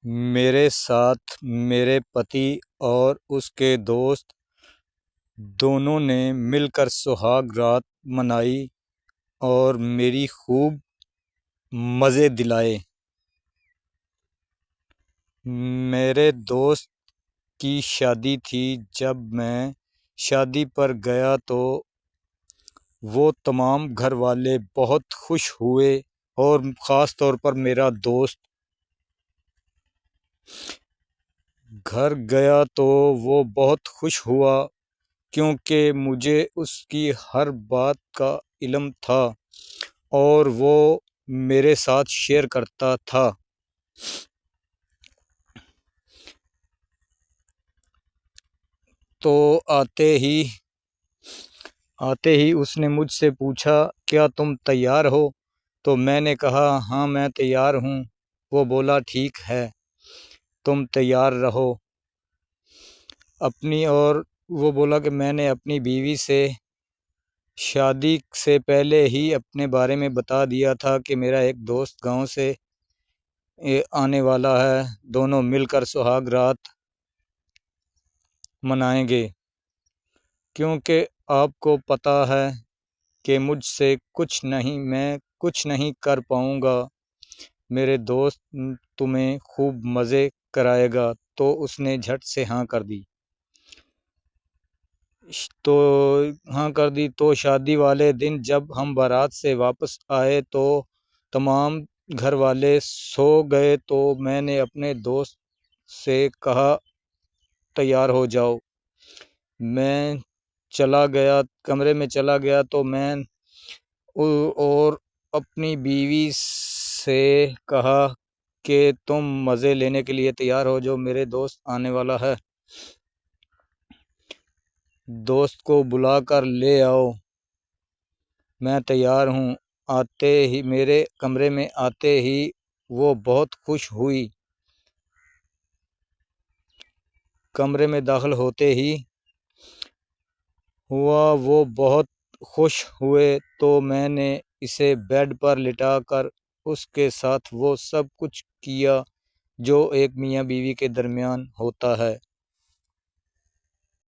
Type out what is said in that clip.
میرے ساتھ میرے پتی اور اس کے دوست دونوں نے مل کر سہاگ رات منائی اور میری خوب مزے دلائے۔ میرے دوست کی شادی تھی۔ جب میں شادی پر گیا تو وہ تمام گھر والے بہت خوش ہوئے اور خاص طور پر میرا دوست گھر گیا تو وہ بہت خوش ہوا کیونکہ مجھے اس کی ہر بات کا علم تھا اور وہ میرے ساتھ شیئر کرتا تھا۔ تو آتے ہی اس نے مجھ سے پوچھا، کیا تم تیار ہو؟ تو میں نے کہا، ہاں میں تیار ہوں۔ وہ بولا، ٹھیک ہے، تم تیار رہو اپنی۔ اور وہ بولا کہ میں نے اپنی بیوی سے شادی سے پہلے ہی اپنے بارے میں بتا دیا تھا کہ میرا ایک دوست گاؤں سے آنے والا ہے، دونوں مل کر سہاگ رات منائیں گے، کیونکہ آپ کو پتہ ہے کہ مجھ سے میں کچھ نہیں کر پاؤں گا، میرے دوست تمہیں خوب مزے کرائے گا۔ تو اس نے جھٹ سے ہاں کر دی۔ تو شادی والے دن جب ہم بارات سے واپس آئے تو تمام گھر والے سو گئے تو میں نے اپنے دوست سے کہا، تیار ہو جاؤ۔ میں کمرے میں چلا گیا تو میں اور اپنی بیوی سے کہا کہ تم مزے لینے کے لیے تیار ہو جاؤ، میرے دوست آنے والا ہے، دوست کو بلا کر لے آؤ، میں تیار ہوں۔ میرے کمرے میں آتے ہی وہ بہت خوش ہوئی۔ کمرے میں داخل ہوتے ہی وہ بہت خوش ہوئے تو میں نے اسے بیڈ پر لٹا کر اس کے ساتھ وہ سب کچھ کیا جو ایک میاں بیوی کے درمیان ہوتا ہے۔